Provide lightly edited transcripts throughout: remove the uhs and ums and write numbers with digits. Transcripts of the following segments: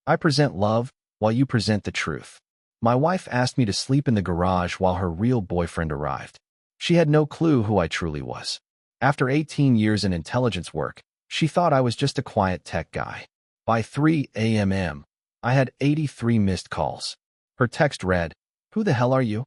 I present love while you present the truth. My wife asked me to sleep in the garage while her real boyfriend arrived. She had no clue who I truly was. After 18 years in intelligence work, she thought I was just a quiet tech guy. By 3 a.m., I had 83 missed calls. Her text read, "Who the hell are you?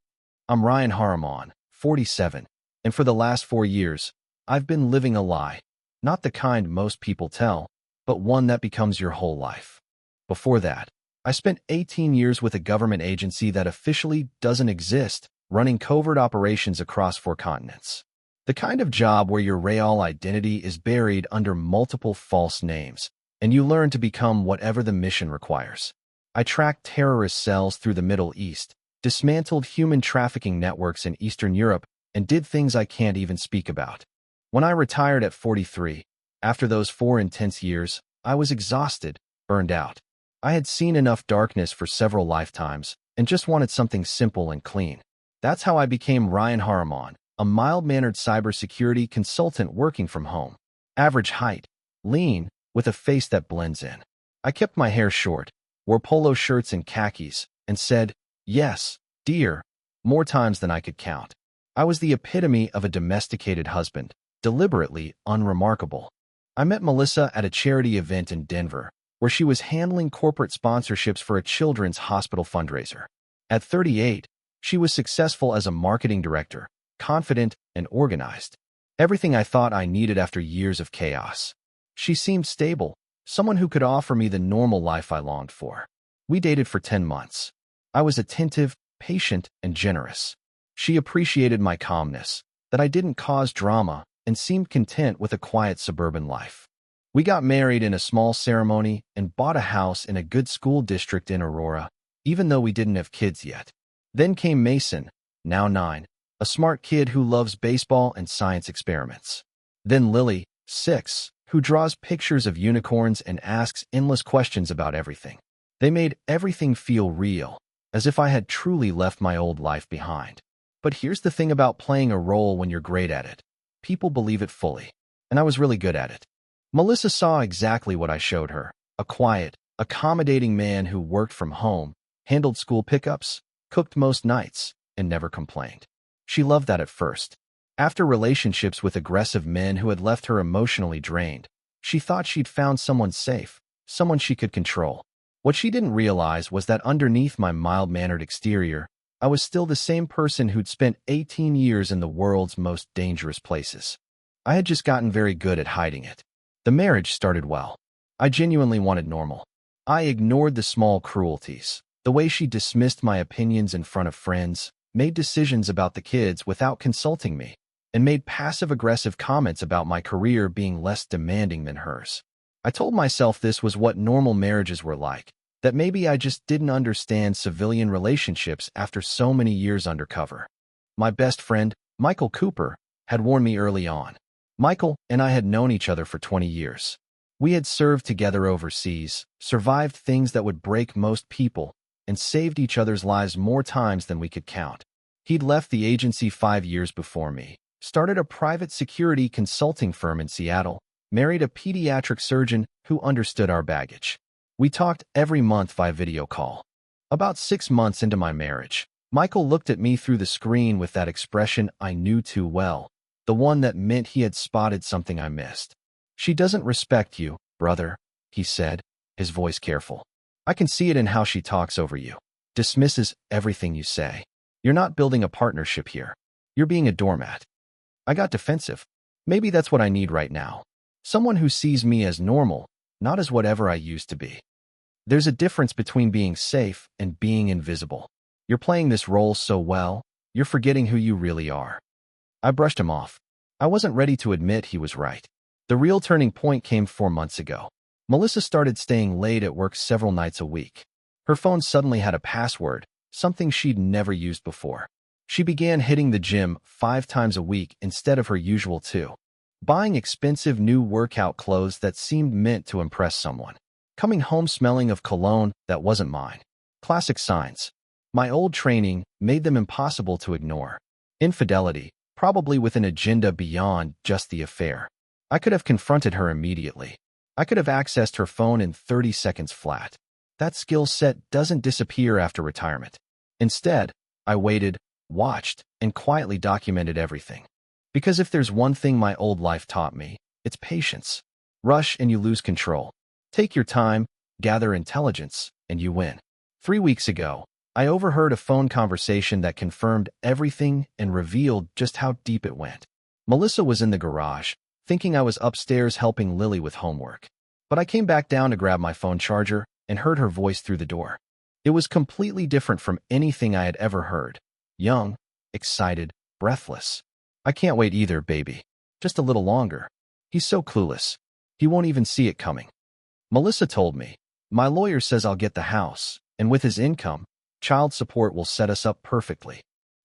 I'm Ryan Harriman, 47, and for the last 4 years, I've been living a lie. Not the kind most people tell, but one that becomes your whole life." Before that, I spent 18 years with a government agency that officially doesn't exist, running covert operations across 4 continents. The kind of job where your real identity is buried under multiple false names, and you learn to become whatever the mission requires. I tracked terrorist cells through the Middle East, dismantled human trafficking networks in Eastern Europe, and did things I can't even speak about. When I retired at 43, after those 4 intense years, I was exhausted, burned out. I had seen enough darkness for several lifetimes and just wanted something simple and clean. That's how I became Ryan Harriman, a mild-mannered cybersecurity consultant working from home. Average height, lean, with a face that blends in. I kept my hair short, wore polo shirts and khakis, and said, "Yes, dear," more times than I could count. I was the epitome of a domesticated husband, deliberately unremarkable. I met Melissa at a charity event in Denver, where she was handling corporate sponsorships for a children's hospital fundraiser. At 38, she was successful as a marketing director, confident and organized. Everything I thought I needed after years of chaos. She seemed stable, someone who could offer me the normal life I longed for. We dated for 10 months. I was attentive, patient, and generous. She appreciated my calmness, that I didn't cause drama, and seemed content with a quiet suburban life. We got married in a small ceremony and bought a house in a good school district in Aurora, even though we didn't have kids yet. Then came Mason, now 9, a smart kid who loves baseball and science experiments. Then Lily, 6, who draws pictures of unicorns and asks endless questions about everything. They made everything feel real, as if I had truly left my old life behind. But here's the thing about playing a role when you're great at it. People believe it fully, and I was really good at it. Melissa saw exactly what I showed her, a quiet, accommodating man who worked from home, handled school pickups, cooked most nights, and never complained. She loved that at first. After relationships with aggressive men who had left her emotionally drained, she thought she'd found someone safe, someone she could control. What she didn't realize was that underneath my mild-mannered exterior, I was still the same person who'd spent 18 years in the world's most dangerous places. I had just gotten very good at hiding it. The marriage started well. I genuinely wanted normal. I ignored the small cruelties, the way she dismissed my opinions in front of friends, made decisions about the kids without consulting me, and made passive-aggressive comments about my career being less demanding than hers. I told myself this was what normal marriages were like, that maybe I just didn't understand civilian relationships after so many years undercover. My best friend, Michael Cooper, had warned me early on. Michael and I had known each other for 20 years. We had served together overseas, survived things that would break most people, and saved each other's lives more times than we could count. He'd left the agency 5 years before me, started a private security consulting firm in Seattle, married a pediatric surgeon who understood our baggage. We talked every month via video call. About 6 months into my marriage, Michael looked at me through the screen with that expression I knew too well, the one that meant he had spotted something I missed. "She doesn't respect you, brother," he said, his voice careful. "I can see it in how she talks over you, dismisses everything you say. You're not building a partnership here. You're being a doormat." I got defensive. Maybe that's what I need right now. Someone who sees me as normal, not as whatever I used to be. There's a difference between being safe and being invisible. You're playing this role so well, you're forgetting who you really are. I brushed him off. I wasn't ready to admit he was right. The real turning point came 4 months ago. Melissa started staying late at work several nights a week. Her phone suddenly had a password, something she'd never used before. She began hitting the gym 5 times a week instead of her usual 2. Buying expensive new workout clothes that seemed meant to impress someone. Coming home smelling of cologne that wasn't mine. Classic signs. My old training made them impossible to ignore. Infidelity, probably with an agenda beyond just the affair. I could have confronted her immediately. I could have accessed her phone in 30 seconds flat. That skill set doesn't disappear after retirement. Instead, I waited, watched, and quietly documented everything. Because if there's one thing my old life taught me, it's patience. Rush and you lose control. Take your time, gather intelligence, and you win. 3 weeks ago, I overheard a phone conversation that confirmed everything and revealed just how deep it went. Melissa was in the garage, thinking I was upstairs helping Lily with homework. But I came back down to grab my phone charger and heard her voice through the door. It was completely different from anything I had ever heard. Young, excited, breathless. I can't wait either, baby. Just a little longer. He's so clueless. He won't even see it coming. Melissa told me, my lawyer says I'll get the house, and with his income, child support will set us up perfectly.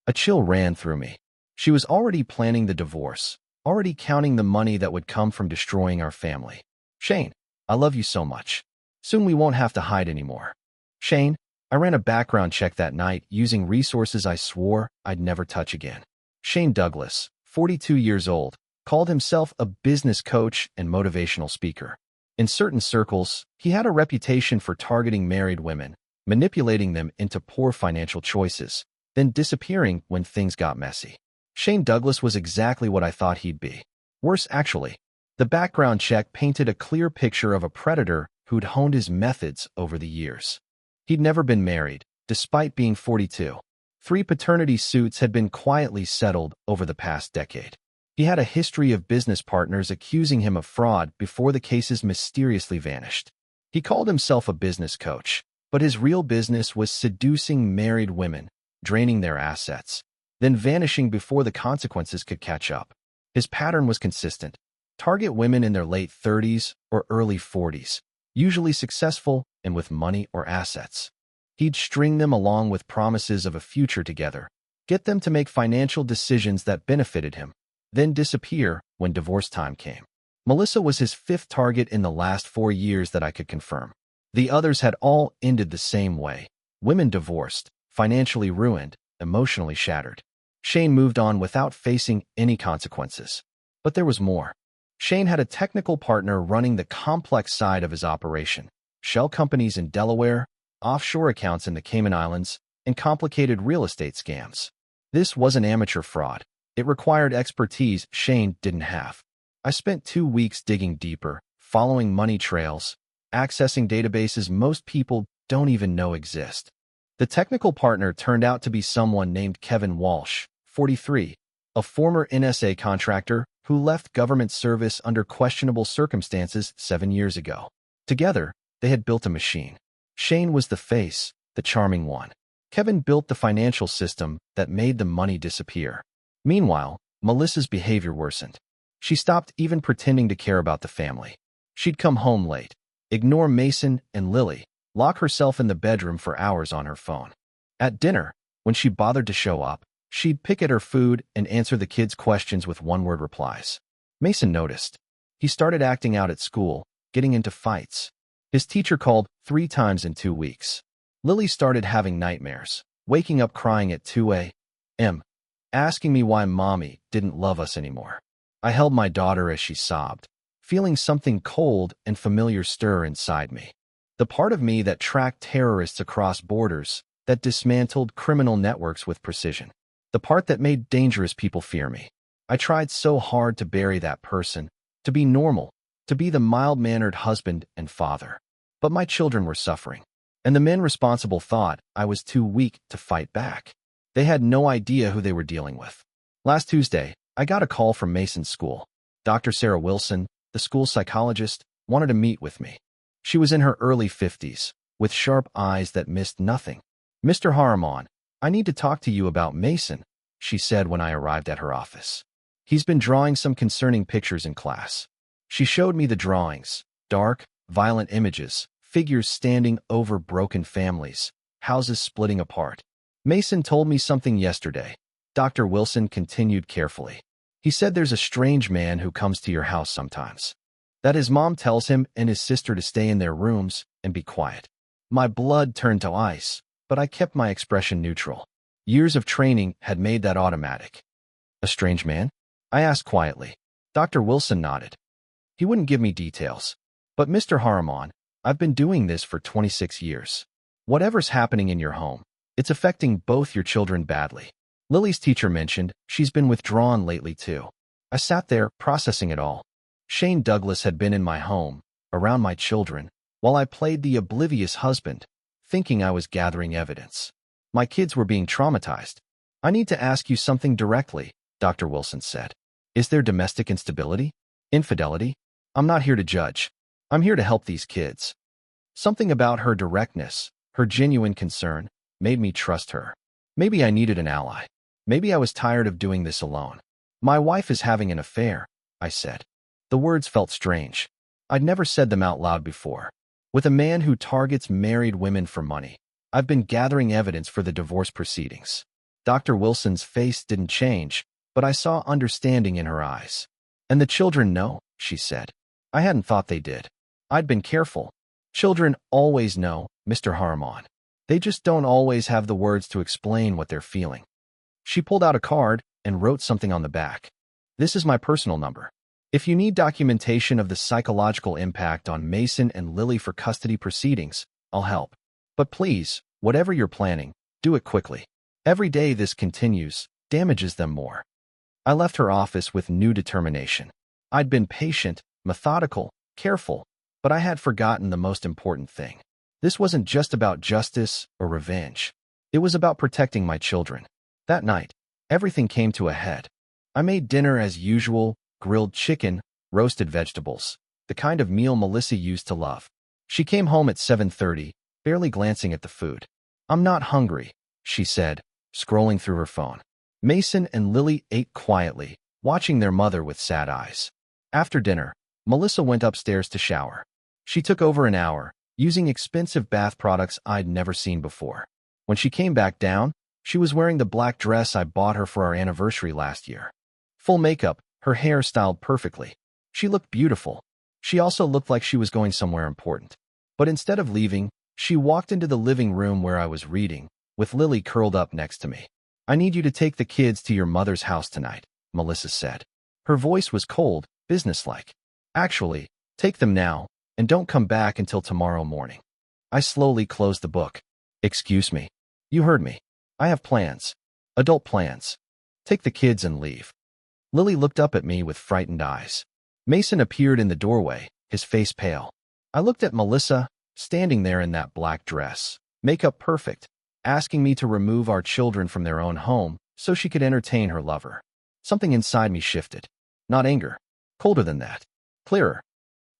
A chill ran through me. She was already planning the divorce, already counting the money that would come from destroying our family. Shane, I love you so much. Soon we won't have to hide anymore. Shane, I ran a background check that night using resources I swore I'd never touch again. Shane Douglas, 42 years old, called himself a business coach and motivational speaker. In certain circles, he had a reputation for targeting married women, manipulating them into poor financial choices, then disappearing when things got messy. Shane Douglas was exactly what I thought he'd be. Worse, actually. The background check painted a clear picture of a predator who'd honed his methods over the years. He'd never been married, despite being 42. 3 paternity suits had been quietly settled over the past decade. He had a history of business partners accusing him of fraud before the cases mysteriously vanished. He called himself a business coach, but his real business was seducing married women, draining their assets, then vanishing before the consequences could catch up. His pattern was consistent. Target women in their late 30s or early 40s, usually successful and with money or assets. He'd string them along with promises of a future together, get them to make financial decisions that benefited him, then disappear when divorce time came. Melissa was his 5th target in the last 4 years that I could confirm. The others had all ended the same way. Women divorced, financially ruined, emotionally shattered. Shane moved on without facing any consequences. But there was more. Shane had a technical partner running the complex side of his operation. Shell companies in Delaware, offshore accounts in the Cayman Islands, and complicated real estate scams. This wasn't amateur fraud. It required expertise Shane didn't have. I spent 2 weeks digging deeper, following money trails, accessing databases most people don't even know exist. The technical partner turned out to be someone named Kevin Walsh, 43, a former NSA contractor who left government service under questionable circumstances 7 years ago. Together, they had built a machine. Shane was the face, the charming one. Kevin built the financial system that made the money disappear. Meanwhile, Melissa's behavior worsened. She stopped even pretending to care about the family. She'd come home late, ignore Mason and Lily, lock herself in the bedroom for hours on her phone. At dinner, when she bothered to show up, she'd pick at her food and answer the kids' questions with one-word replies. Mason noticed. He started acting out at school, getting into fights. His teacher called 3 times in 2 weeks. Lily started having nightmares, waking up crying at 2 a.m., asking me why Mommy didn't love us anymore. I held my daughter as she sobbed, feeling something cold and familiar stir inside me. The part of me that tracked terrorists across borders, that dismantled criminal networks with precision. The part that made dangerous people fear me. I tried so hard to bury that person, to be normal, to be the mild-mannered husband and father. But my children were suffering, and the men responsible thought I was too weak to fight back. They had no idea who they were dealing with. Last Tuesday, I got a call from Mason's school. Dr. Sarah Wilson, the school psychologist, wanted to meet with me. She was in her early 50s, with sharp eyes that missed nothing. Mr. Harriman, I need to talk to you about Mason, she said when I arrived at her office. He's been drawing some concerning pictures in class. She showed me the drawings, dark, violent images, figures standing over broken families, houses splitting apart. Mason told me something yesterday. Dr. Wilson continued carefully. He said there's a strange man who comes to your house sometimes. That his mom tells him and his sister to stay in their rooms and be quiet. My blood turned to ice, but I kept my expression neutral. Years of training had made that automatic. A strange man? I asked quietly. Dr. Wilson nodded. He wouldn't give me details. But Mr. Harriman, I've been doing this for 26 years. Whatever's happening in your home, it's affecting both your children badly. Lily's teacher mentioned she's been withdrawn lately too. I sat there, processing it all. Shane Douglas had been in my home, around my children, while I played the oblivious husband, thinking I was gathering evidence. My kids were being traumatized. I need to ask you something directly, Dr. Wilson said. Is there domestic instability? Infidelity? I'm not here to judge. I'm here to help these kids. Something about her directness, her genuine concern, made me trust her. Maybe I needed an ally. Maybe I was tired of doing this alone. My wife is having an affair, I said. The words felt strange. I'd never said them out loud before. With a man who targets married women for money. I've been gathering evidence for the divorce proceedings. Dr. Wilson's face didn't change, but I saw understanding in her eyes. And the children know, she said. I hadn't thought they did. I'd been careful. Children always know, Mr. Harmon. They just don't always have the words to explain what they're feeling. She pulled out a card and wrote something on the back. This is my personal number. If you need documentation of the psychological impact on Mason and Lily for custody proceedings, I'll help. But please, whatever you're planning, do it quickly. Every day this continues, damages them more. I left her office with new determination. I'd been patient, methodical, careful, but I had forgotten the most important thing. This wasn't just about justice or revenge. It was about protecting my children. That night, everything came to a head. I made dinner as usual, grilled chicken, roasted vegetables, the kind of meal Melissa used to love. She came home at 7:30, barely glancing at the food. I'm not hungry, she said, scrolling through her phone. Mason and Lily ate quietly, watching their mother with sad eyes. After dinner, Melissa went upstairs to shower. She took over an hour, using expensive bath products I'd never seen before. When she came back down, she was wearing the black dress I bought her for our anniversary last year. Full makeup, her hair styled perfectly. She looked beautiful. She also looked like she was going somewhere important. But instead of leaving, she walked into the living room where I was reading, with Lily curled up next to me. I need you to take the kids to your mother's house tonight, Melissa said. Her voice was cold, businesslike. Actually, take them now, and don't come back until tomorrow morning. I slowly closed the book. Excuse me. You heard me. I have plans. Adult plans. Take the kids and leave. Lily looked up at me with frightened eyes. Mason appeared in the doorway, his face pale. I looked at Melissa, standing there in that black dress, makeup perfect, asking me to remove our children from their own home so she could entertain her lover. Something inside me shifted. Not anger. Colder than that. Clearer.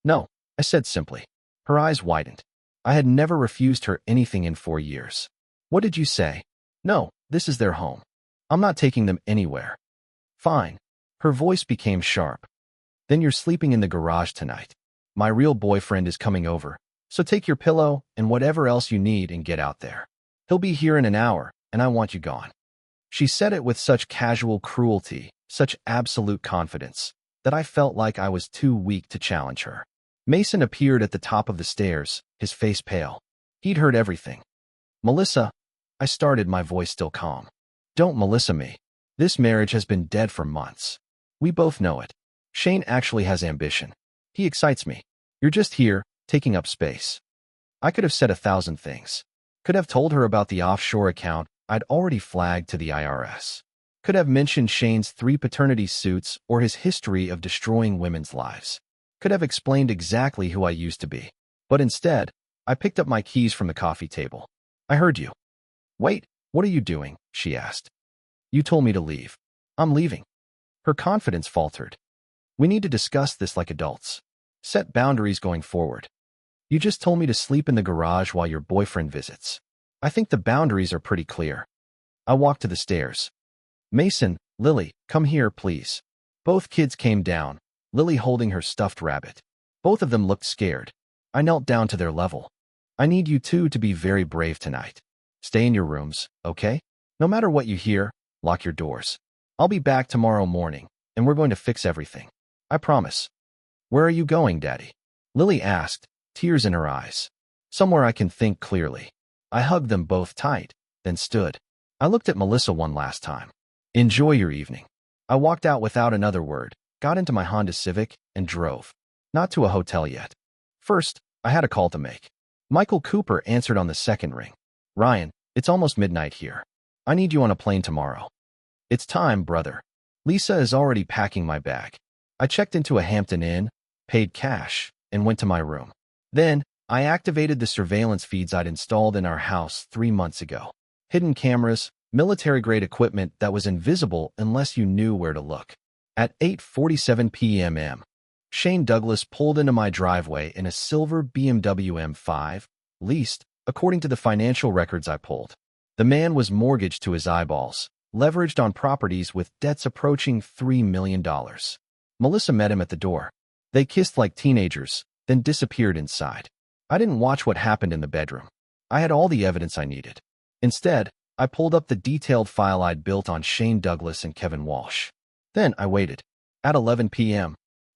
No, I said simply. Her eyes widened. I had never refused her anything in 4 years. What did you say? No, this is their home. I'm not taking them anywhere. Fine. Her voice became sharp. Then you're sleeping in the garage tonight. My real boyfriend is coming over, so take your pillow and whatever else you need and get out there. He'll be here in an hour, and I want you gone. She said it with such casual cruelty, such absolute confidence, that I felt like I was too weak to challenge her. Mason appeared at the top of the stairs, his face pale. He'd heard everything. Melissa, I started, my voice still calm. Don't Melissa me. This marriage has been dead for months. We both know it. Shane actually has ambition. He excites me. You're just here, taking up space. I could have said 1,000 things. Could have told her about the offshore account I'd already flagged to the IRS. Could have mentioned Shane's 3 paternity suits or his history of destroying women's lives. Could have explained exactly who I used to be. But instead, I picked up my keys from the coffee table. I heard you. Wait, what are you doing? She asked. You told me to leave. I'm leaving. Her confidence faltered. We need to discuss this like adults. Set boundaries going forward. You just told me to sleep in the garage while your boyfriend visits. I think the boundaries are pretty clear. I walked to the stairs. Mason, Lily, come here, please. Both kids came down, Lily holding her stuffed rabbit. Both of them looked scared. I knelt down to their level. I need you two to be very brave tonight. Stay in your rooms, okay? No matter what you hear, lock your doors. I'll be back tomorrow morning, and we're going to fix everything. I promise. Where are you going, Daddy? Lily asked, tears in her eyes. Somewhere I can think clearly. I hugged them both tight, then stood. I looked at Melissa one last time. Enjoy your evening. I walked out without another word, got into my Honda Civic, and drove. Not to a hotel yet. First, I had a call to make. Michael Cooper answered on the second ring. Ryan, it's almost midnight here. I need you on a plane tomorrow. It's time, brother. Lisa is already packing my bag. I checked into a Hampton Inn, paid cash, and went to my room. Then, I activated the surveillance feeds I'd installed in our house 3 months ago. Hidden cameras, military-grade equipment that was invisible unless you knew where to look. At 8:47 p.m., Shane Douglas pulled into my driveway in a silver BMW M5, leased, according to the financial records I pulled. The man was mortgaged to his eyeballs, leveraged on properties with debts approaching $3 million. Melissa met him at the door. They kissed like teenagers, then disappeared inside. I didn't watch what happened in the bedroom. I had all the evidence I needed. Instead, I pulled up the detailed file I'd built on Shane Douglas and Kevin Walsh. Then I waited. At 11 p.m.,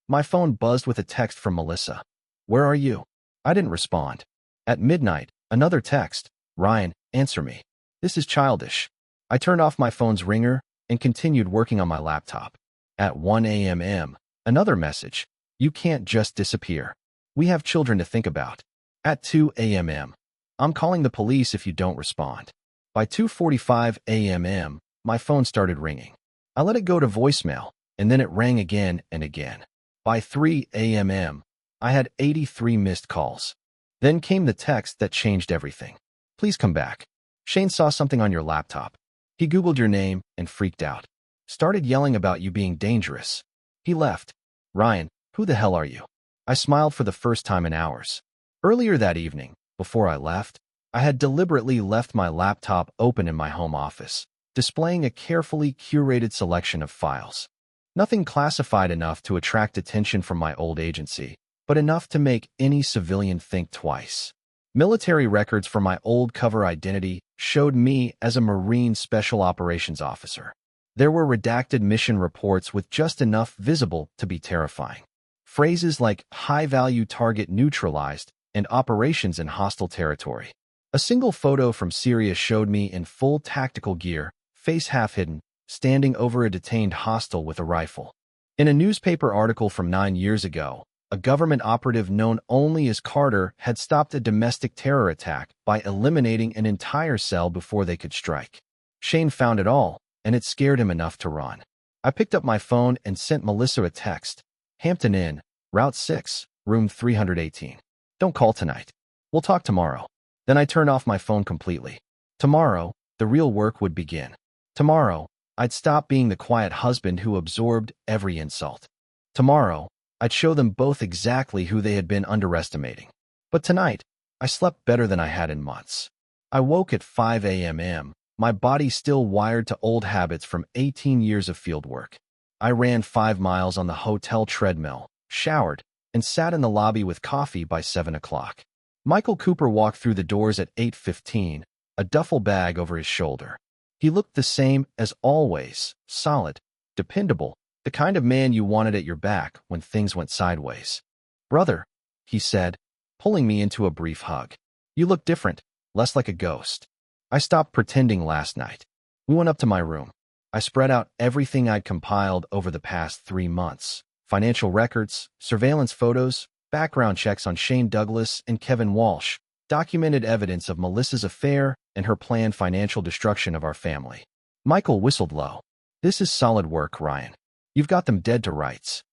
my phone buzzed with a text from Melissa. Where are you? I didn't respond. At midnight, another text. Ryan, answer me. This is childish. I turned off my phone's ringer and continued working on my laptop. At 1 a.m., another message. You can't just disappear. We have children to think about. At 2 a.m., I'm calling the police if you don't respond. By 2:45 a.m., my phone started ringing. I let it go to voicemail, and then it rang again and again. By 3 a.m., I had 83 missed calls. Then came the text that changed everything. Please come back. Shane saw something on your laptop. He Googled your name and freaked out. Started yelling about you being dangerous. He left. Ryan, who the hell are you? I smiled for the first time in hours. Earlier that evening, before I left, I had deliberately left my laptop open in my home office, displaying a carefully curated selection of files. Nothing classified enough to attract attention from my old agency, but enough to make any civilian think twice. Military records for my old cover identity showed me as a Marine Special Operations Officer. There were redacted mission reports with just enough visible to be terrifying. Phrases like high-value target neutralized and operations in hostile territory. A single photo from Syria showed me in full tactical gear, face half hidden, standing over a detained hostile with a rifle. In a newspaper article from 9 years ago, a government operative known only as Carter had stopped a domestic terror attack by eliminating an entire cell before they could strike. Shane found it all, and it scared him enough to run. I picked up my phone and sent Melissa a text. Hampton Inn, Route 6, Room 318. Don't call tonight. We'll talk tomorrow. Then I turned off my phone completely. Tomorrow, the real work would begin. Tomorrow, I'd stop being the quiet husband who absorbed every insult. Tomorrow, I'd show them both exactly who they had been underestimating. But tonight, I slept better than I had in months. I woke at 5 a.m., my body still wired to old habits from 18 years of field work. I ran 5 miles on the hotel treadmill, showered, and sat in the lobby with coffee by 7 o'clock. Michael Cooper walked through the doors at 8:15, a duffel bag over his shoulder. He looked the same as always, solid, dependable, the kind of man you wanted at your back when things went sideways. Brother, he said, pulling me into a brief hug. You look different, less like a ghost. I stopped pretending last night. We went up to my room. I spread out everything I'd compiled over the past 3 months. Financial records, surveillance photos, background checks on Shane Douglas and Kevin Walsh, documented evidence of Melissa's affair and her planned financial destruction of our family. Michael whistled low. This is solid work, Ryan. You've got them dead to rights.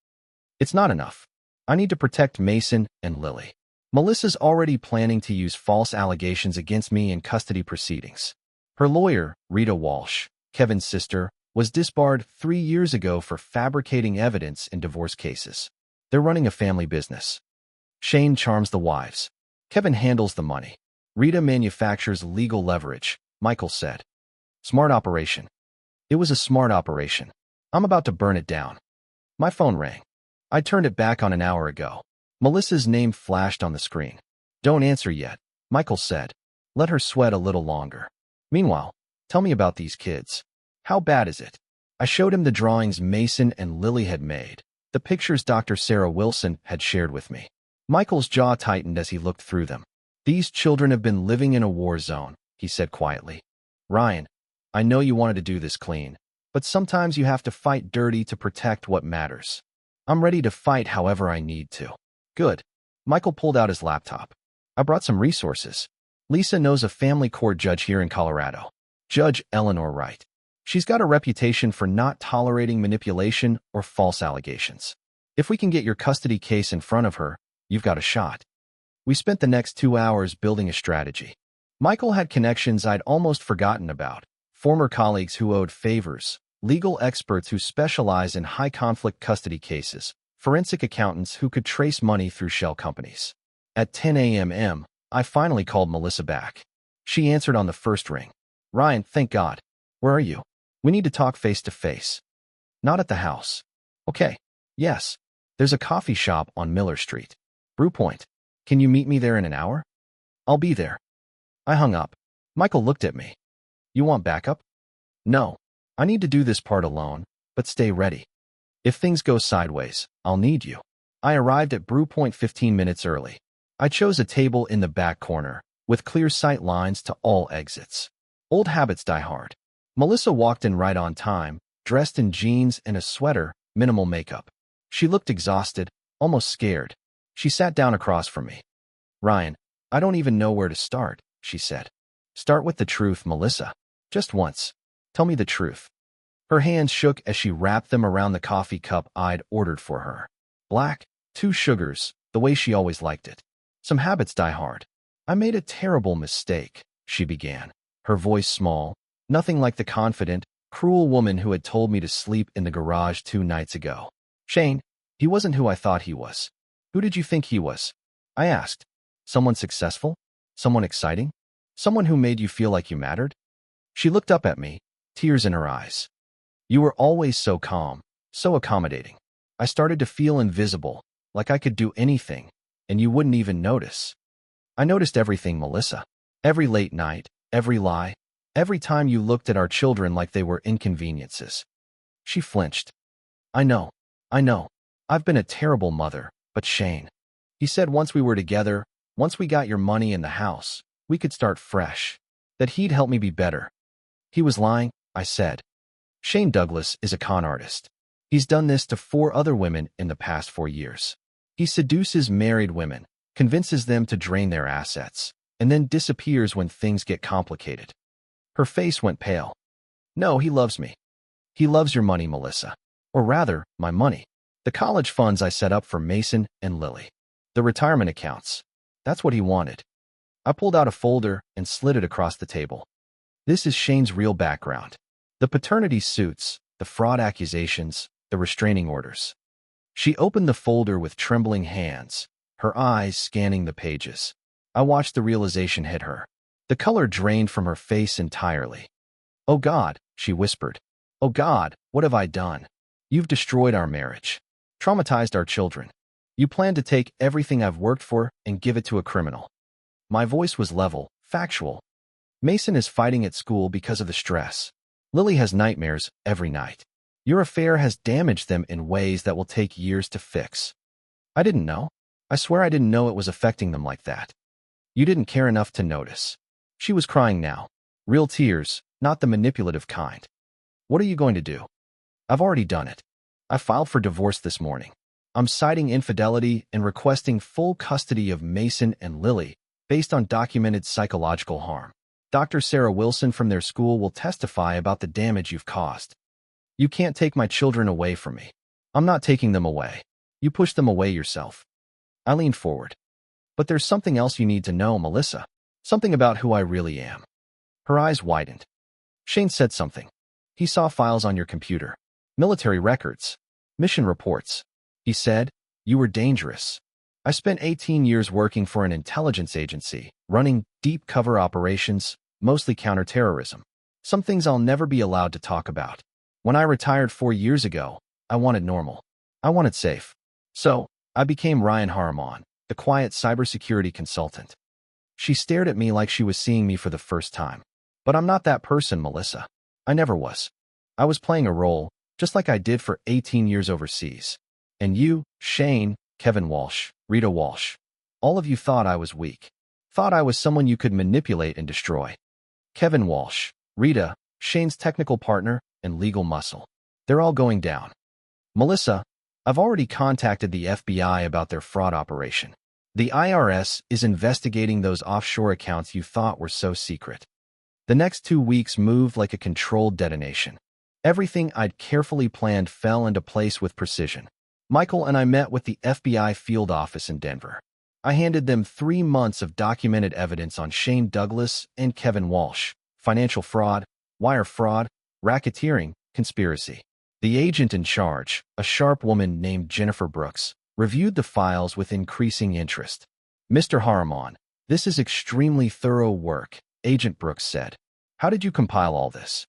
It's not enough. I need to protect Mason and Lily. Melissa's already planning to use false allegations against me in custody proceedings. Her lawyer, Rita Walsh, Kevin's sister, was disbarred 3 years ago for fabricating evidence in divorce cases. They're running a family business. Shane charms the wives. Kevin handles the money. Rita manufactures legal leverage, Michael said. Smart operation. It was a smart operation. I'm about to burn it down. My phone rang. I turned it back on an hour ago. Melissa's name flashed on the screen. Don't answer yet, Michael said. Let her sweat a little longer. Meanwhile, tell me about these kids. How bad is it? I showed him the drawings Mason and Lily had made, the pictures Dr. Sarah Wilson had shared with me. Michael's jaw tightened as he looked through them. These children have been living in a war zone, he said quietly. Ryan, I know you wanted to do this clean, but sometimes you have to fight dirty to protect what matters. I'm ready to fight however I need to. Good. Michael pulled out his laptop. I brought some resources. Lisa knows a family court judge here in Colorado. Judge Eleanor Wright. She's got a reputation for not tolerating manipulation or false allegations. If we can get your custody case in front of her, you've got a shot. We spent the next 2 hours building a strategy. Michael had connections I'd almost forgotten about, former colleagues who owed favors, legal experts who specialize in high-conflict custody cases, forensic accountants who could trace money through shell companies. At 10 a.m., I finally called Melissa back. She answered on the first ring. Ryan, thank God. Where are you? We need to talk face-to-face. Not at the house. Okay. Yes. There's a coffee shop on Miller Street. Brew Point. Can you meet me there in an hour? I'll be there. I hung up. Michael looked at me. You want backup? No. I need to do this part alone, but stay ready. If things go sideways, I'll need you. I arrived at Brew Point 15 minutes early. I chose a table in the back corner, with clear sight lines to all exits. Old habits die hard. Melissa walked in right on time, dressed in jeans and a sweater, minimal makeup. She looked exhausted, almost scared. She sat down across from me. Ryan, I don't even know where to start, she said. Start with the truth, Melissa. Just once. Tell me the truth. Her hands shook as she wrapped them around the coffee cup I'd ordered for her. Black, 2 sugars, the way she always liked it. Some habits die hard. I made a terrible mistake, she began, her voice small, nothing like the confident, cruel woman who had told me to sleep in the garage 2 nights ago. Shane, he wasn't who I thought he was. Who did you think he was? I asked. Someone successful? Someone exciting? Someone who made you feel like you mattered? She looked up at me, tears in her eyes. You were always so calm, so accommodating. I started to feel invisible, like I could do anything, and you wouldn't even notice. I noticed everything, Melissa. Every late night, every lie, every time you looked at our children like they were inconveniences. She flinched. I know. I've been a terrible mother, but Shane. He said once we were together, once we got your money in the house, we could start fresh. That he'd help me be better. He was lying, I said. Shane Douglas is a con artist. He's done this to 4 other women in the past 4 years. He seduces married women, convinces them to drain their assets, and then disappears when things get complicated. Her face went pale. No, he loves me. He loves your money, Melissa. Or rather, my money. The college funds I set up for Mason and Lily. The retirement accounts. That's what he wanted. I pulled out a folder and slid it across the table. This is Shane's real background. The paternity suits, the fraud accusations, the restraining orders. She opened the folder with trembling hands, her eyes scanning the pages. I watched the realization hit her. The color drained from her face entirely. Oh God, she whispered. Oh God, what have I done? You've destroyed our marriage. Traumatized our children. You plan to take everything I've worked for and give it to a criminal. My voice was level, factual. Mason is fighting at school because of the stress. Lily has nightmares every night. Your affair has damaged them in ways that will take years to fix. I didn't know. I swear I didn't know it was affecting them like that. You didn't care enough to notice. She was crying now. Real tears, not the manipulative kind. What are you going to do? I've already done it. I filed for divorce this morning. I'm citing infidelity and requesting full custody of Mason and Lily based on documented psychological harm. Dr. Sarah Wilson from their school will testify about the damage you've caused. You can't take my children away from me. I'm not taking them away. You pushed them away yourself. I leaned forward. But there's something else you need to know, Melissa. Something about who I really am. Her eyes widened. Shane said something. He saw files on your computer. Military records. Mission reports. He said, you were dangerous. I spent 18 years working for an intelligence agency, running deep cover operations, mostly counterterrorism. Some things I'll never be allowed to talk about. When I retired 4 years ago, I wanted normal. I wanted safe. So, I became Ryan Harmon, the quiet cybersecurity consultant. She stared at me like she was seeing me for the first time. But I'm not that person, Melissa. I never was. I was playing a role, just like I did for 18 years overseas. And you, Shane, Kevin Walsh, Rita Walsh, all of you thought I was weak. Thought I was someone you could manipulate and destroy. Kevin Walsh, Rita, Shane's technical partner, and legal muscle. They're all going down. Melissa, I've already contacted the FBI about their fraud operation. The IRS is investigating those offshore accounts you thought were so secret. The next 2 weeks moved like a controlled detonation. Everything I'd carefully planned fell into place with precision. Michael and I met with the FBI field office in Denver. I handed them 3 months of documented evidence on Shane Douglas and Kevin Walsh, financial fraud, wire fraud, racketeering, conspiracy. The agent in charge, a sharp woman named Jennifer Brooks, reviewed the files with increasing interest. "Mr. Harmon, this is extremely thorough work," Agent Brooks said. "How did you compile all this?"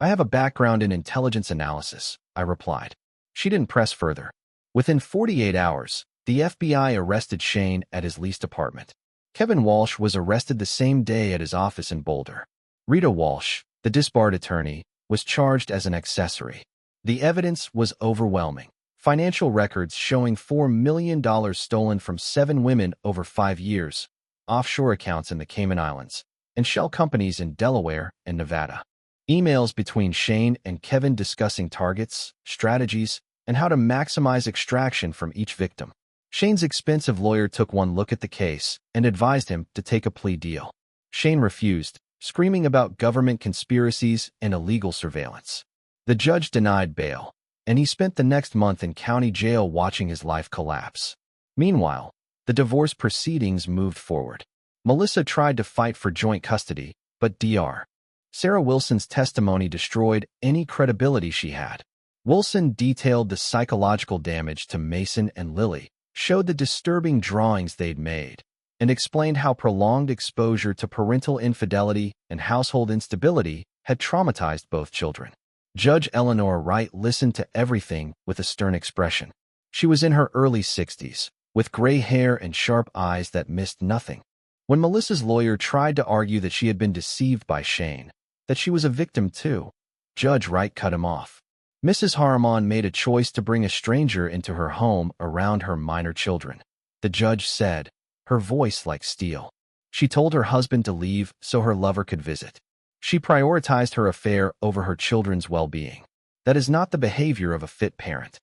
"I have a background in intelligence analysis," I replied. She didn't press further. Within 48 hours, the FBI arrested Shane at his leased apartment. Kevin Walsh was arrested the same day at his office in Boulder. Rita Walsh, the disbarred attorney, was charged as an accessory. The evidence was overwhelming. Financial records showing $4 million stolen from 7 women over 5 years, offshore accounts in the Cayman Islands, and shell companies in Delaware and Nevada. Emails between Shane and Kevin discussing targets, strategies, and how to maximize extraction from each victim. Shane's expensive lawyer took one look at the case and advised him to take a plea deal. Shane refused, screaming about government conspiracies and illegal surveillance. The judge denied bail, and he spent the next month in county jail watching his life collapse. Meanwhile, the divorce proceedings moved forward. Melissa tried to fight for joint custody, but Dr. Sarah Wilson's testimony destroyed any credibility she had. Wilson detailed the psychological damage to Mason and Lily, showed the disturbing drawings they'd made, and explained how prolonged exposure to parental infidelity and household instability had traumatized both children. Judge Eleanor Wright listened to everything with a stern expression. She was in her early 60s, with gray hair and sharp eyes that missed nothing. When Melissa's lawyer tried to argue that she had been deceived by Shane, that she was a victim too, Judge Wright cut him off. Mrs. Harmon made a choice to bring a stranger into her home around her minor children. The judge said, her voice like steel. She told her husband to leave so her lover could visit. She prioritized her affair over her children's well-being. That is not the behavior of a fit parent.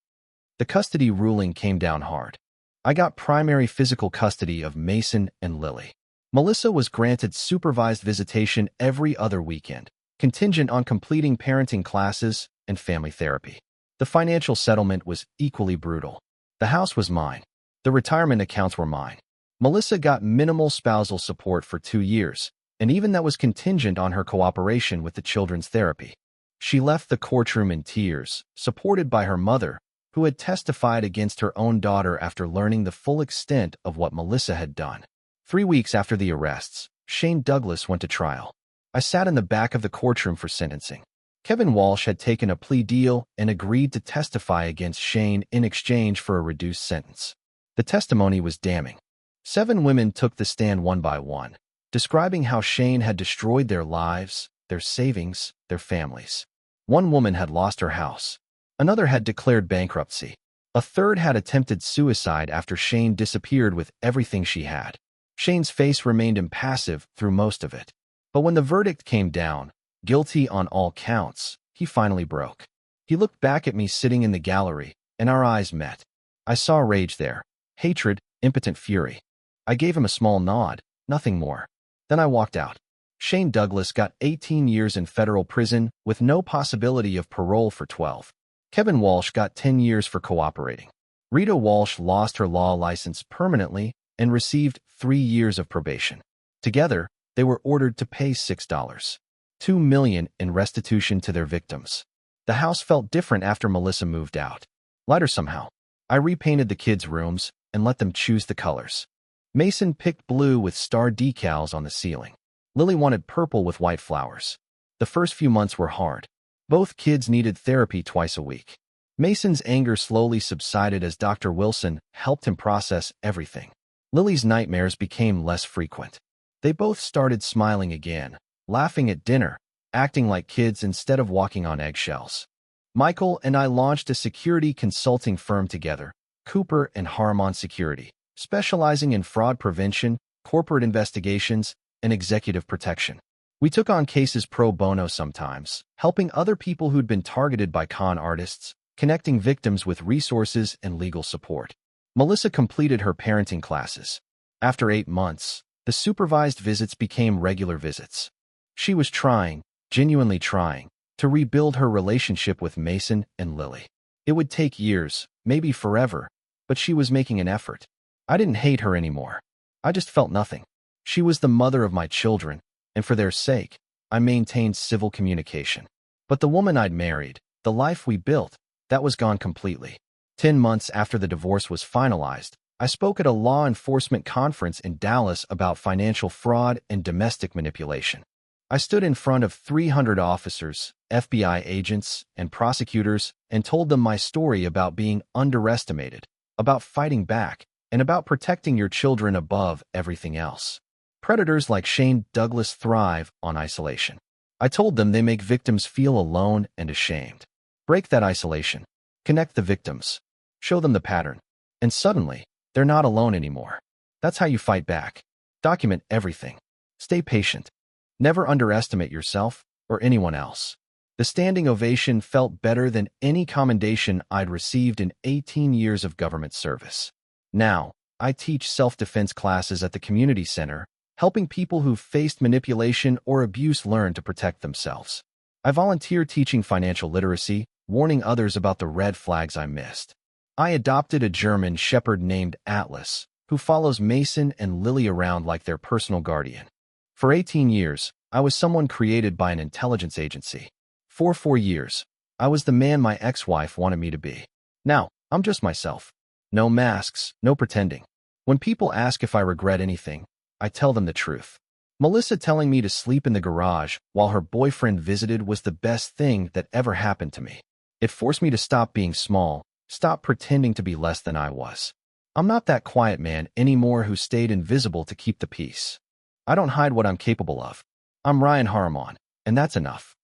The custody ruling came down hard. I got primary physical custody of Mason and Lily. Melissa was granted supervised visitation every other weekend, contingent on completing parenting classes and family therapy. The financial settlement was equally brutal. The house was mine. The retirement accounts were mine. Melissa got minimal spousal support for 2 years, and even that was contingent on her cooperation with the children's therapy. She left the courtroom in tears, supported by her mother, who had testified against her own daughter after learning the full extent of what Melissa had done. 3 weeks after the arrests, Shane Douglas went to trial. I sat in the back of the courtroom for sentencing. Kevin Walsh had taken a plea deal and agreed to testify against Shane in exchange for a reduced sentence. The testimony was damning. 7 women took the stand one by one, describing how Shane had destroyed their lives, their savings, their families. 1 woman had lost her house. Another had declared bankruptcy. A third had attempted suicide after Shane disappeared with everything she had. Shane's face remained impassive through most of it. But when the verdict came down, guilty on all counts, he finally broke. He looked back at me sitting in the gallery, and our eyes met. I saw rage there, hatred, impotent fury. I gave him a small nod, nothing more. Then I walked out. Shane Douglas got 18 years in federal prison with no possibility of parole for 12. Kevin Walsh got 10 years for cooperating. Rita Walsh lost her law license permanently and received 3 years of probation. Together, they were ordered to pay $6.2 million in restitution to their victims. The house felt different after Melissa moved out. Lighter somehow. I repainted the kids' rooms and let them choose the colors. Mason picked blue with star decals on the ceiling. Lily wanted purple with white flowers. The first few months were hard. Both kids needed therapy twice a week. Mason's anger slowly subsided as Dr. Wilson helped him process everything. Lily's nightmares became less frequent. They both started smiling again, laughing at dinner, acting like kids instead of walking on eggshells. Michael and I launched a security consulting firm together, Cooper and Harmon Security, specializing in fraud prevention, corporate investigations, and executive protection. We took on cases pro bono sometimes, helping other people who'd been targeted by con artists, connecting victims with resources and legal support. Melissa completed her parenting classes, After 8 months, the supervised visits became regular visits. She was trying, genuinely trying, to rebuild her relationship with Mason and Lily. It would take years, maybe forever, but she was making an effort. I didn't hate her anymore. I just felt nothing. She was the mother of my children, and for their sake, I maintained civil communication. But the woman I'd married, the life we built, that was gone completely. 10 months after the divorce was finalized, I spoke at a law enforcement conference in Dallas about financial fraud and domestic manipulation. I stood in front of 300 officers, FBI agents, and prosecutors and told them my story about being underestimated, about fighting back, and about protecting your children above everything else. Predators like Shane Douglas thrive on isolation. I told them they make victims feel alone and ashamed. Break that isolation. Connect the victims. Show them the pattern. And suddenly, they're not alone anymore. That's how you fight back. Document everything. Stay patient. Never underestimate yourself or anyone else. The standing ovation felt better than any commendation I'd received in 18 years of government service. Now, I teach self-defense classes at the community center, helping people who've faced manipulation or abuse learn to protect themselves. I volunteer teaching financial literacy, warning others about the red flags I missed. I adopted a German shepherd named Atlas, who follows Mason and Lily around like their personal guardian. For 18 years, I was someone created by an intelligence agency. For 4 years, I was the man my ex-wife wanted me to be. Now, I'm just myself. No masks, no pretending. When people ask if I regret anything, I tell them the truth. Melissa telling me to sleep in the garage while her boyfriend visited was the best thing that ever happened to me. It forced me to stop being small, stop pretending to be less than I was. I'm not that quiet man anymore who stayed invisible to keep the peace. I don't hide what I'm capable of. I'm Ryan Harmon, and that's enough.